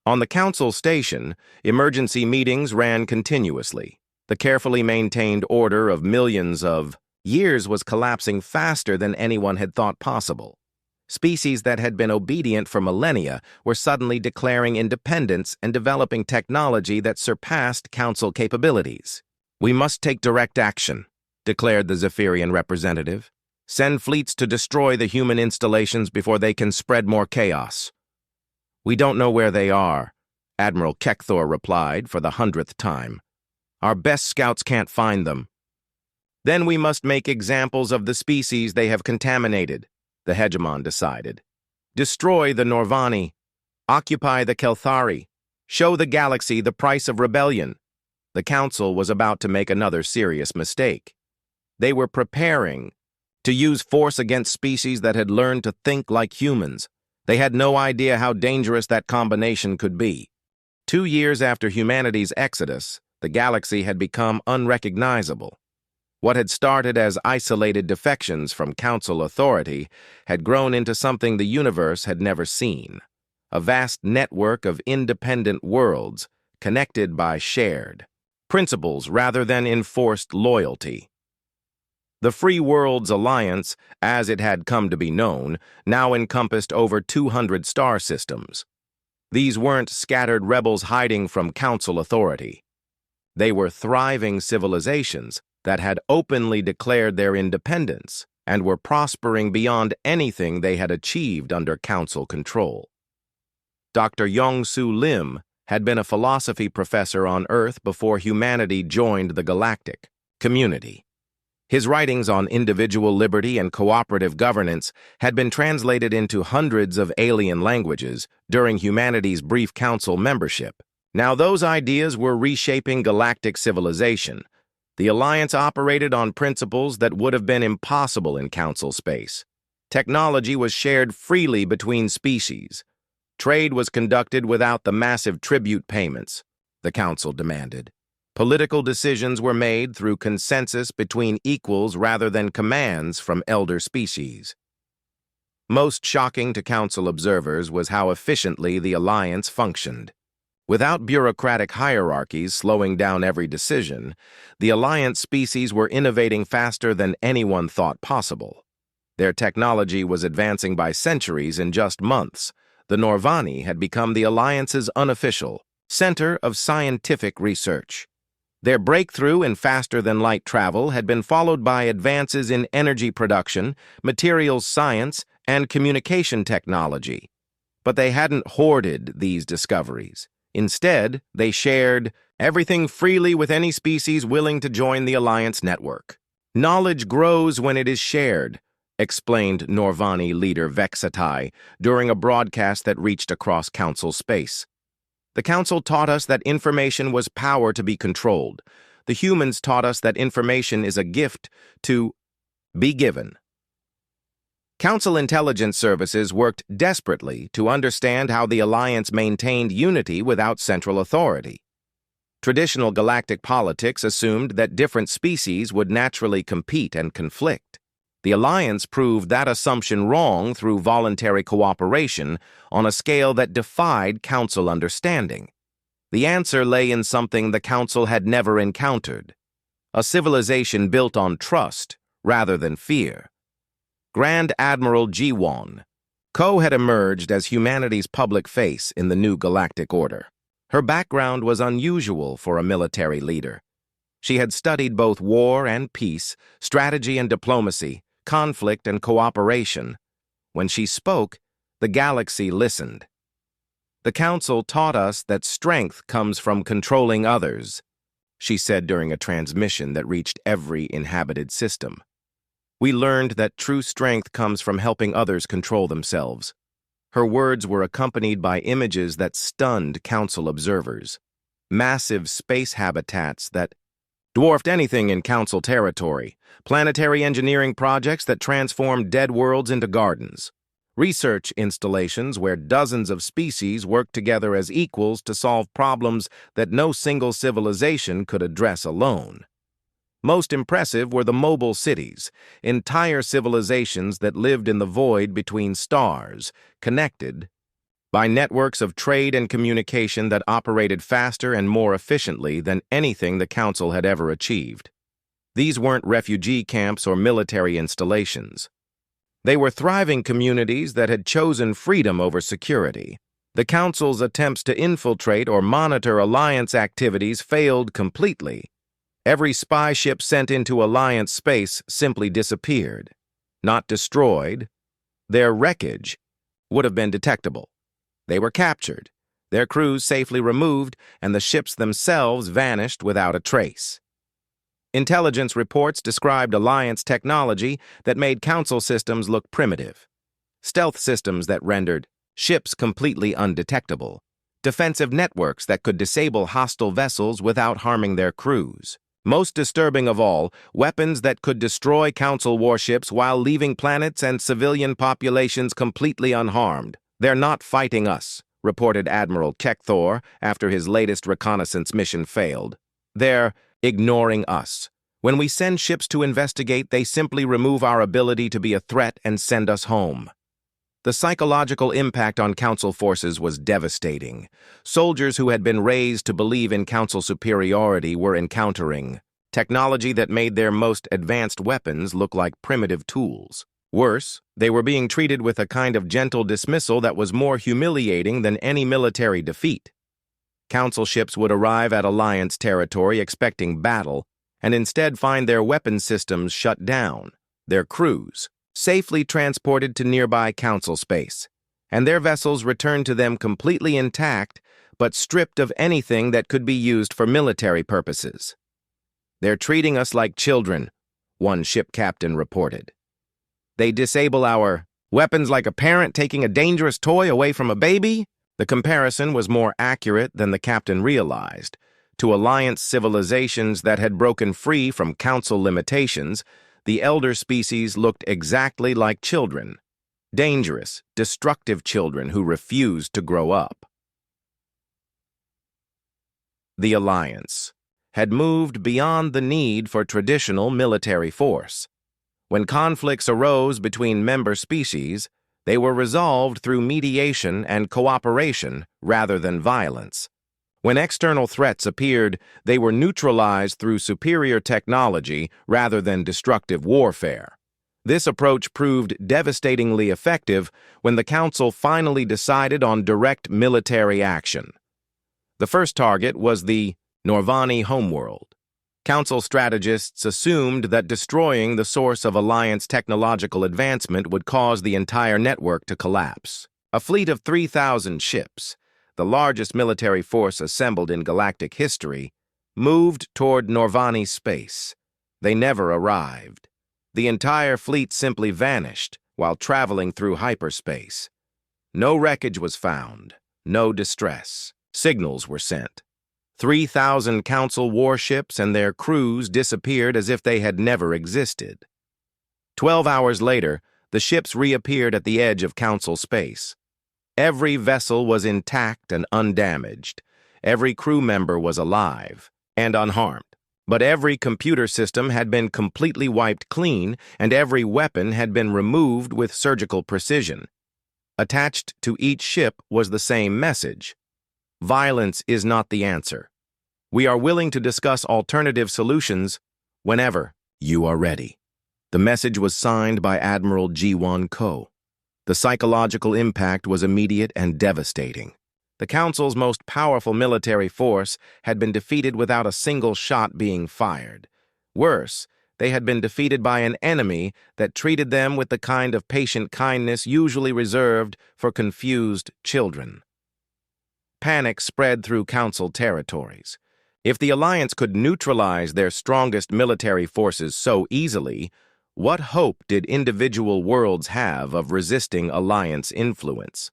On the Council station, emergency meetings ran continuously. The carefully maintained order of millions of years was collapsing faster than anyone had thought possible. Species that had been obedient for millennia were suddenly declaring independence and developing technology that surpassed Council capabilities. "We must take direct action," declared the Zephyrian representative. "Send fleets to destroy the human installations before they can spread more chaos." "We don't know where they are," Admiral Kekthor replied for the 100th time. "Our best scouts can't find them." "Then we must make examples of the species they have contaminated," the hegemon decided. "Destroy the Norvani. Occupy the Kelthari. Show the galaxy the price of rebellion." The Council was about to make another serious mistake. They were preparing to use force against species that had learned to think like humans. They had no idea how dangerous that combination could be. 2 years after humanity's exodus, the galaxy had become unrecognizable. What had started as isolated defections from Council authority had grown into something the universe had never seen, a vast network of independent worlds connected by shared principles rather than enforced loyalty. The Free Worlds Alliance, as it had come to be known, now encompassed over 200 star systems. These weren't scattered rebels hiding from Council authority. They were thriving civilizations that had openly declared their independence and were prospering beyond anything they had achieved under Council control. Dr. Yong-Soo Lim had been a philosophy professor on Earth before humanity joined the galactic community. His writings on individual liberty and cooperative governance had been translated into hundreds of alien languages during humanity's brief Council membership. Now those ideas were reshaping galactic civilization. The Alliance operated on principles that would have been impossible in Council space. Technology was shared freely between species. Trade was conducted without the massive tribute payments the Council demanded. Political decisions were made through consensus between equals rather than commands from elder species. Most shocking to Council observers was how efficiently the Alliance functioned. Without bureaucratic hierarchies slowing down every decision, the Alliance species were innovating faster than anyone thought possible. Their technology was advancing by centuries in just months. The Norvani had become the Alliance's unofficial center of scientific research. Their breakthrough in faster-than-light travel had been followed by advances in energy production, materials science, and communication technology. But they hadn't hoarded these discoveries. Instead, they shared everything freely with any species willing to join the Alliance network. Knowledge grows when it is shared, explained Norvani leader Vexatai during a broadcast that reached across Council space. The Council taught us that information was power to be controlled. The humans taught us that information is a gift to be given. Council intelligence services worked desperately to understand how the Alliance maintained unity without central authority. Traditional galactic politics assumed that different species would naturally compete and conflict. The Alliance proved that assumption wrong through voluntary cooperation on a scale that defied Council understanding. The answer lay in something the Council had never encountered: a civilization built on trust rather than fear. Grand Admiral Ji-won Ko had emerged as humanity's public face in the new galactic order. Her background was unusual for a military leader. She had studied both war and peace, strategy and diplomacy, conflict and cooperation. When she spoke, the galaxy listened. The Council taught us that strength comes from controlling others, she said during a transmission that reached every inhabited system. We learned that true strength comes from helping others control themselves. Her words were accompanied by images that stunned Council observers. Massive space habitats that dwarfed anything in Council territory, planetary engineering projects that transformed dead worlds into gardens, research installations where dozens of species worked together as equals to solve problems that no single civilization could address alone. Most impressive were the mobile cities, entire civilizations that lived in the void between stars, connected by networks of trade and communication that operated faster and more efficiently than anything the Council had ever achieved. These weren't refugee camps or military installations. They were thriving communities that had chosen freedom over security. The Council's attempts to infiltrate or monitor Alliance activities failed completely. Every spy ship sent into Alliance space simply disappeared. Not destroyed. Their wreckage would have been detectable. They were captured, their crews safely removed, and the ships themselves vanished without a trace. Intelligence reports described Alliance technology that made Council systems look primitive. Stealth systems that rendered ships completely undetectable. Defensive networks that could disable hostile vessels without harming their crews. Most disturbing of all, weapons that could destroy Council warships while leaving planets and civilian populations completely unharmed. "They're not fighting us," reported Admiral Kekthor after his latest reconnaissance mission failed. "They're ignoring us. When we send ships to investigate, they simply remove our ability to be a threat and send us home." The psychological impact on Council forces was devastating. Soldiers who had been raised to believe in Council superiority were encountering technology that made their most advanced weapons look like primitive tools. Worse, they were being treated with a kind of gentle dismissal that was more humiliating than any military defeat. Council ships would arrive at Alliance territory expecting battle, and instead find their weapon systems shut down, their crews safely transported to nearby Council space, and their vessels returned to them completely intact but stripped of anything that could be used for military purposes. "They're treating us like children," one ship captain reported. "They disable our weapons like a parent taking a dangerous toy away from a baby." The comparison was more accurate than the captain realized. To Alliance civilizations that had broken free from Council limitations, the elder species looked exactly like children. Dangerous, destructive children who refused to grow up. The Alliance had moved beyond the need for traditional military force. When conflicts arose between member species, they were resolved through mediation and cooperation rather than violence. When external threats appeared, they were neutralized through superior technology rather than destructive warfare. This approach proved devastatingly effective when the Council finally decided on direct military action. The first target was the Norvani homeworld. Council strategists assumed that destroying the source of Alliance technological advancement would cause the entire network to collapse. A fleet of 3,000 ships, the largest military force assembled in galactic history, moved toward Norvani space. They never arrived. The entire fleet simply vanished while traveling through hyperspace. No wreckage was found, no distress. Signals were sent. 3,000 Council warships and their crews disappeared as if they had never existed. 12 hours later, the ships reappeared at the edge of Council space. Every vessel was intact and undamaged. Every crew member was alive and unharmed. But every computer system had been completely wiped clean, and every weapon had been removed with surgical precision. Attached to each ship was the same message: "Violence is not the answer. We are willing to discuss alternative solutions whenever you are ready." The message was signed by Admiral G1 Ko. The psychological impact was immediate and devastating. The Council's most powerful military force had been defeated without a single shot being fired. Worse, they had been defeated by an enemy that treated them with the kind of patient kindness usually reserved for confused children. Panic spread through Council territories. If the Alliance could neutralize their strongest military forces so easily, what hope did individual worlds have of resisting Alliance influence?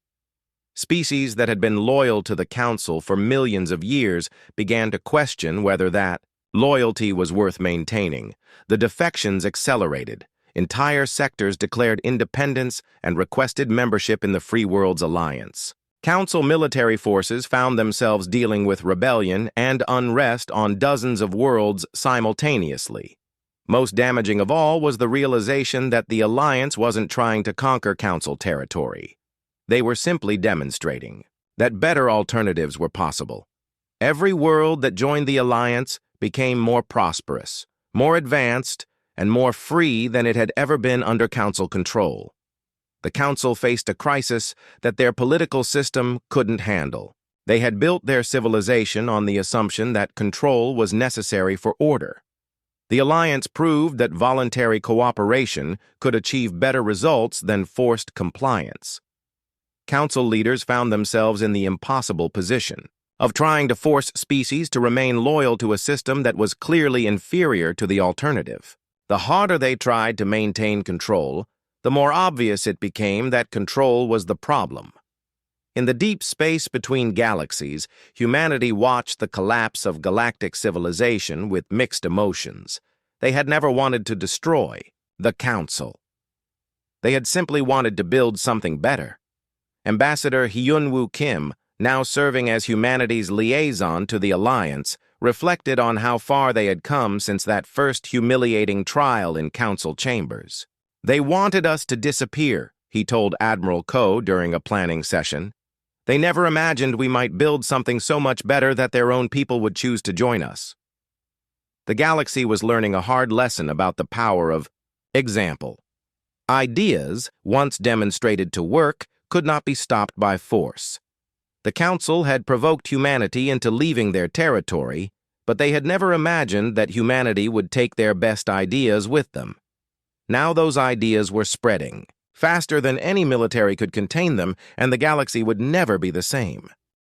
Species that had been loyal to the Council for millions of years began to question whether that loyalty was worth maintaining. The defections accelerated. Entire sectors declared independence and requested membership in the Free Worlds Alliance. Council military forces found themselves dealing with rebellion and unrest on dozens of worlds simultaneously. Most damaging of all was the realization that the Alliance wasn't trying to conquer Council territory. They were simply demonstrating that better alternatives were possible. Every world that joined the Alliance became more prosperous, more advanced, and more free than it had ever been under Council control. The Council faced a crisis that their political system couldn't handle. They had built their civilization on the assumption that control was necessary for order. The Alliance proved that voluntary cooperation could achieve better results than forced compliance. Council leaders found themselves in the impossible position of trying to force species to remain loyal to a system that was clearly inferior to the alternative. The harder they tried to maintain control, the more obvious it became that control was the problem. In the deep space between galaxies, humanity watched the collapse of galactic civilization with mixed emotions. They had never wanted to destroy the Council. They had simply wanted to build something better. Ambassador Hyunwoo Kim, now serving as humanity's liaison to the Alliance, reflected on how far they had come since that first humiliating trial in council chambers. "They wanted us to disappear," he told Admiral Ko during a planning session. "They never imagined we might build something so much better that their own people would choose to join us." The galaxy was learning a hard lesson about the power of example. Ideas, once demonstrated to work, could not be stopped by force. The Council had provoked humanity into leaving their territory, but they had never imagined that humanity would take their best ideas with them. Now those ideas were spreading, faster than any military could contain them, and the galaxy would never be the same.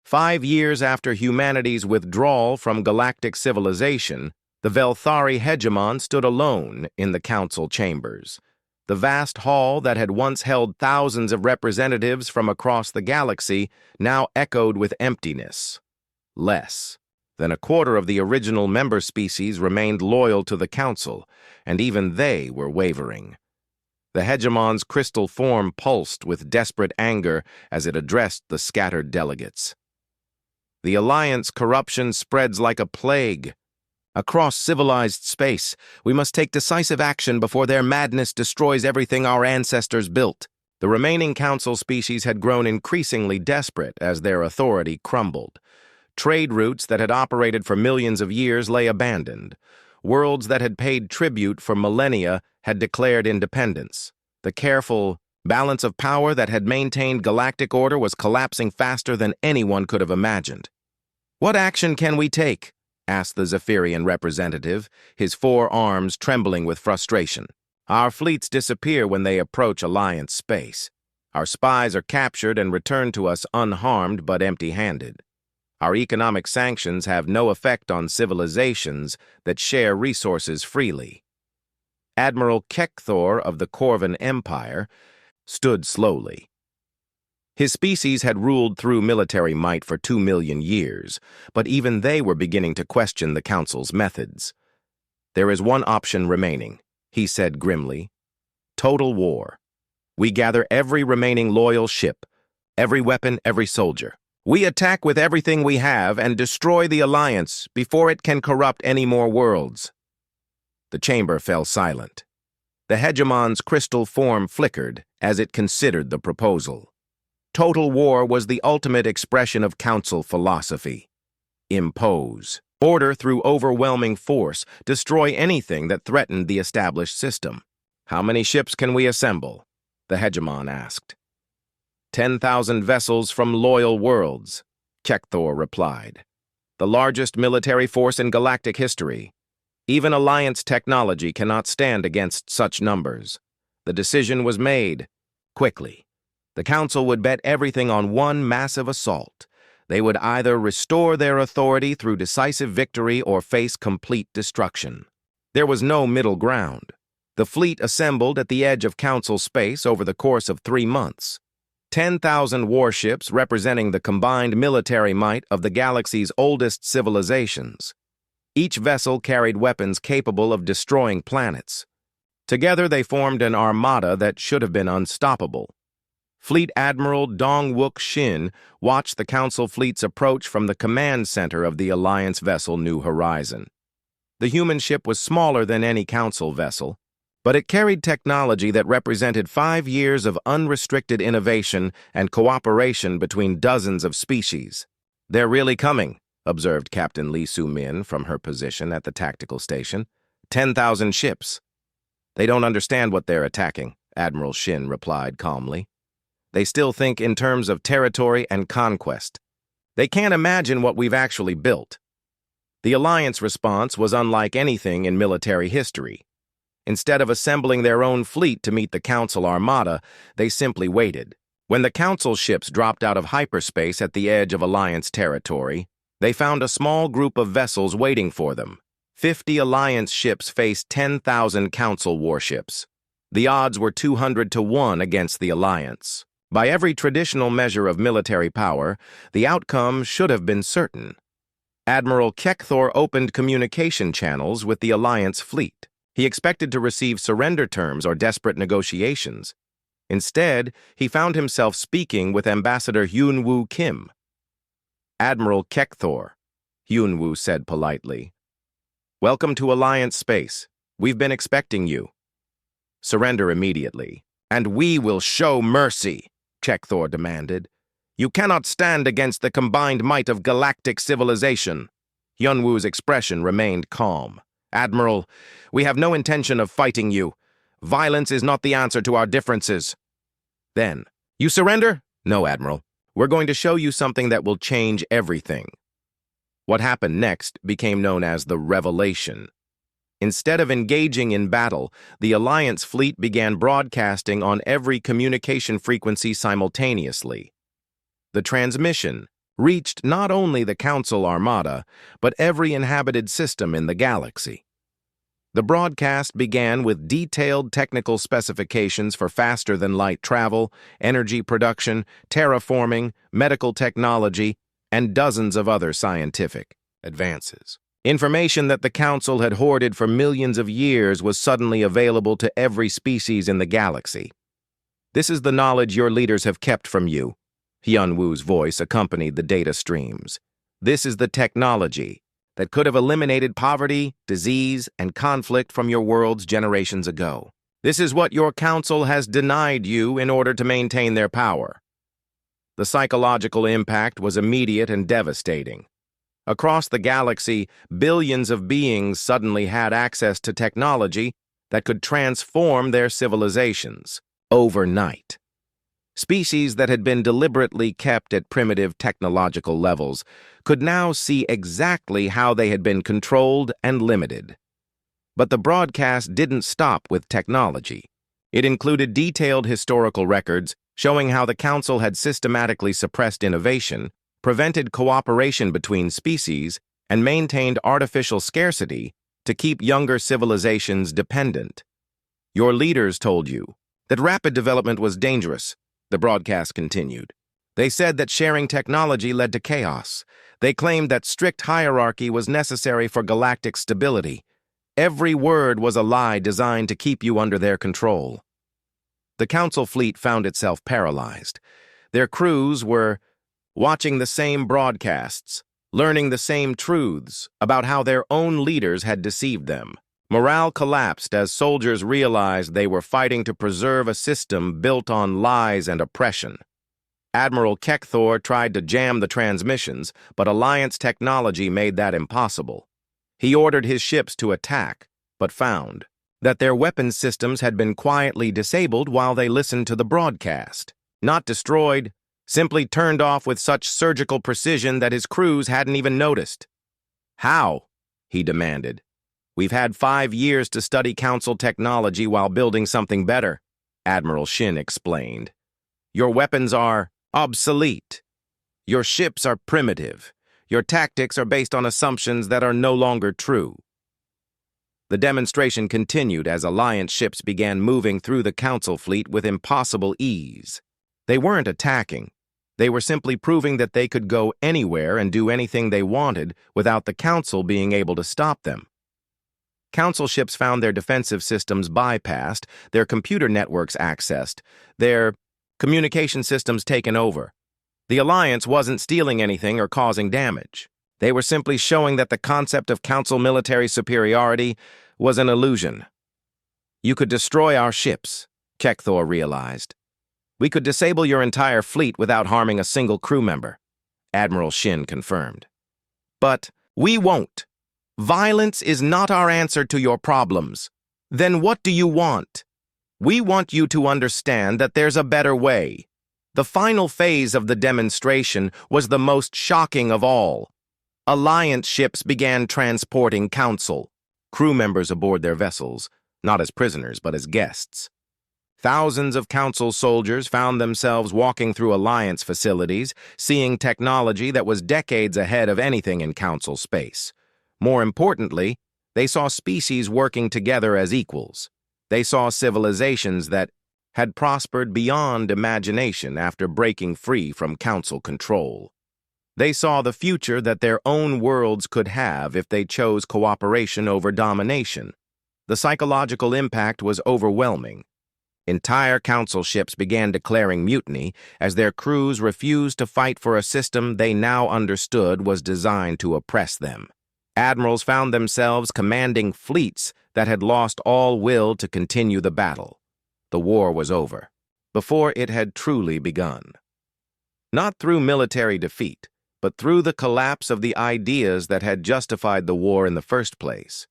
5 years after humanity's withdrawal from galactic civilization, the Velthari hegemon stood alone in the council chambers. The vast hall that had once held thousands of representatives from across the galaxy now echoed with emptiness. Less than a quarter of the original member species remained loyal to the council, and even they were wavering. The hegemon's crystal form pulsed with desperate anger as it addressed the scattered delegates. "The Alliance corruption spreads like a plague. Across civilized space, we must take decisive action before their madness destroys everything our ancestors built." The remaining council species had grown increasingly desperate as their authority crumbled. Trade routes that had operated for millions of years lay abandoned. Worlds that had paid tribute for millennia had declared independence. The careful balance of power that had maintained galactic order was collapsing faster than anyone could have imagined. "What action can we take?" asked the Zephyrian representative, his 4 arms trembling with frustration. "Our fleets disappear when they approach Alliance space. Our spies are captured and returned to us unharmed but empty-handed. Our economic sanctions have no effect on civilizations that share resources freely." Admiral Kekthor of the Corvan Empire stood slowly. His species had ruled through military might for 2 million years, but even they were beginning to question the Council's methods. "There is one option remaining," he said grimly. "Total war. We gather every remaining loyal ship, every weapon, every soldier. We attack with everything we have and destroy the Alliance before it can corrupt any more worlds." The chamber fell silent. The hegemon's crystal form flickered as it considered the proposal. Total war was the ultimate expression of council philosophy. Impose order through overwhelming force, destroy anything that threatened the established system. "How many ships can we assemble?" the hegemon asked. 10,000 vessels from loyal worlds," Kekthor replied. "The largest military force in galactic history. Even Alliance technology cannot stand against such numbers." The decision was made quickly. The Council would bet everything on one massive assault. They would either restore their authority through decisive victory or face complete destruction. There was no middle ground. The fleet assembled at the edge of Council space over the course of 3 months. 10,000 warships representing the combined military might of the galaxy's oldest civilizations. Each vessel carried weapons capable of destroying planets. Together they formed an armada that should have been unstoppable. Fleet Admiral Dong-wook Shin watched the Council fleet's approach from the command center of the Alliance vessel New Horizon. The human ship was smaller than any Council vessel, but it carried technology that represented 5 years of unrestricted innovation and cooperation between dozens of species. "They're really coming," observed Captain Lee Soo-min from her position at the tactical station. 10,000 ships. "They don't understand what they're attacking," Admiral Shin replied calmly. "They still think in terms of territory and conquest. They can't imagine what we've actually built." The Alliance response was unlike anything in military history. Instead of assembling their own fleet to meet the Council armada, they simply waited. When the Council ships dropped out of hyperspace at the edge of Alliance territory, they found a small group of vessels waiting for them. 50 Alliance ships faced 10,000 Council warships. The odds were 200 to 1 against the Alliance. By every traditional measure of military power, the outcome should have been certain. Admiral Kekthor opened communication channels with the Alliance fleet. He expected to receive surrender terms or desperate negotiations. Instead, he found himself speaking with Ambassador Hyun-woo Kim. "Admiral Kekthor," Hyun-woo said politely. "Welcome to Alliance Space. We've been expecting you. Surrender immediately." "And we will show mercy," Kekthor demanded. "You cannot stand against the combined might of galactic civilization." Hyun-woo's expression remained calm. "Admiral, we have no intention of fighting you. Violence is not the answer to our differences." Then, "You surrender?" "No, Admiral. We're going to show you something that will change everything." What happened next became known as the Revelation. Instead of engaging in battle, the Alliance fleet began broadcasting on every communication frequency simultaneously. The transmission reached not only the Council Armada, but every inhabited system in the galaxy. The broadcast began with detailed technical specifications for faster-than-light travel, energy production, terraforming, medical technology, and dozens of other scientific advances. Information that the Council had hoarded for millions of years was suddenly available to every species in the galaxy. "This is the knowledge your leaders have kept from you." Hyun-woo's voice accompanied the data streams. "This is the technology that could have eliminated poverty, disease, and conflict from your worlds generations ago. This is what your council has denied you in order to maintain their power." The psychological impact was immediate and devastating. Across the galaxy, billions of beings suddenly had access to technology that could transform their civilizations overnight. Species that had been deliberately kept at primitive technological levels could now see exactly how they had been controlled and limited. But the broadcast didn't stop with technology. It included detailed historical records showing how the Council had systematically suppressed innovation, prevented cooperation between species, and maintained artificial scarcity to keep younger civilizations dependent. "Your leaders told you that rapid development was dangerous," the broadcast continued. "They said that sharing technology led to chaos. They claimed that strict hierarchy was necessary for galactic stability. Every word was a lie designed to keep you under their control." The Council fleet found itself paralyzed. Their crews were watching the same broadcasts, learning the same truths about how their own leaders had deceived them. Morale collapsed as soldiers realized they were fighting to preserve a system built on lies and oppression. Admiral Kekthor tried to jam the transmissions, but Alliance technology made that impossible. He ordered his ships to attack, but found that their weapons systems had been quietly disabled while they listened to the broadcast. Not destroyed, simply turned off with such surgical precision that his crews hadn't even noticed. "How?" he demanded. "We've had 5 years to study Council technology while building something better," Admiral Shin explained. "Your weapons are obsolete. Your ships are primitive. Your tactics are based on assumptions that are no longer true." The demonstration continued as Alliance ships began moving through the Council fleet with impossible ease. They weren't attacking. They were simply proving that they could go anywhere and do anything they wanted without the Council being able to stop them. Council ships found their defensive systems bypassed, their computer networks accessed, their communication systems taken over. The Alliance wasn't stealing anything or causing damage. They were simply showing that the concept of Council military superiority was an illusion. "You could destroy our ships," Kekthor realized. "We could disable your entire fleet without harming a single crew member," Admiral Shin confirmed. "But we won't. Violence is not our answer to your problems. Then what do you want? We want you to understand that there's a better way." The final phase of the demonstration was the most shocking of all. Alliance ships began transporting Council crew members aboard their vessels, not as prisoners but as guests. Thousands of Council soldiers found themselves walking through Alliance facilities, seeing technology that was decades ahead of anything in Council space. More importantly, they saw species working together as equals. They saw civilizations that had prospered beyond imagination after breaking free from Council control. They saw the future that their own worlds could have if they chose cooperation over domination. The psychological impact was overwhelming. Entire council ships began declaring mutiny as their crews refused to fight for a system they now understood was designed to oppress them. Admirals found themselves commanding fleets that had lost all will to continue the battle. The war was over, before it had truly begun. Not through military defeat, but through the collapse of the ideas that had justified the war in the first place.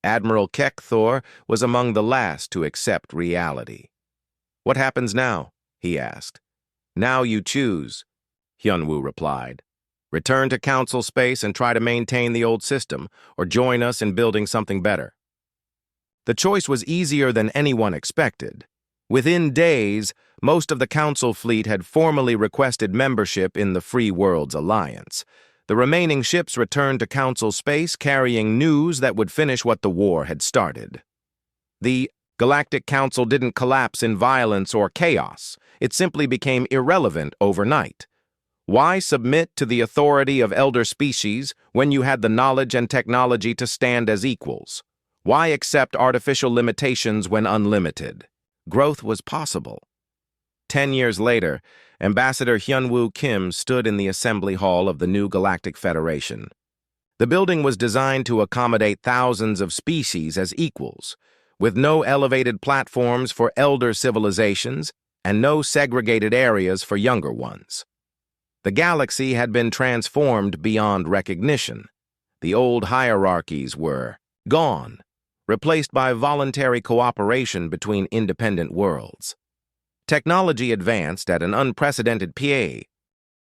Admiral Kekthor was among the last to accept reality. "What happens now?" he asked. "Now you choose," Hyunwoo replied. "Return to council space and try to maintain the old system, or join us in building something better." The choice was easier than anyone expected. Within days, most of the council fleet had formally requested membership in the Free Worlds Alliance. The remaining ships returned to council space carrying news that would finish what the war had started. The Galactic Council didn't collapse in violence or chaos. It simply became irrelevant overnight. Why submit to the authority of elder species when you had the knowledge and technology to stand as equals? Why accept artificial limitations when unlimited? Growth was possible. 10 years later, Ambassador Hyunwoo Kim stood in the assembly hall of the new Galactic Federation. The building was designed to accommodate thousands of species as equals, with no elevated platforms for elder civilizations and no segregated areas for younger ones. The galaxy had been transformed beyond recognition. The old hierarchies were gone, replaced by voluntary cooperation between independent worlds. Technology advanced at an unprecedented pace,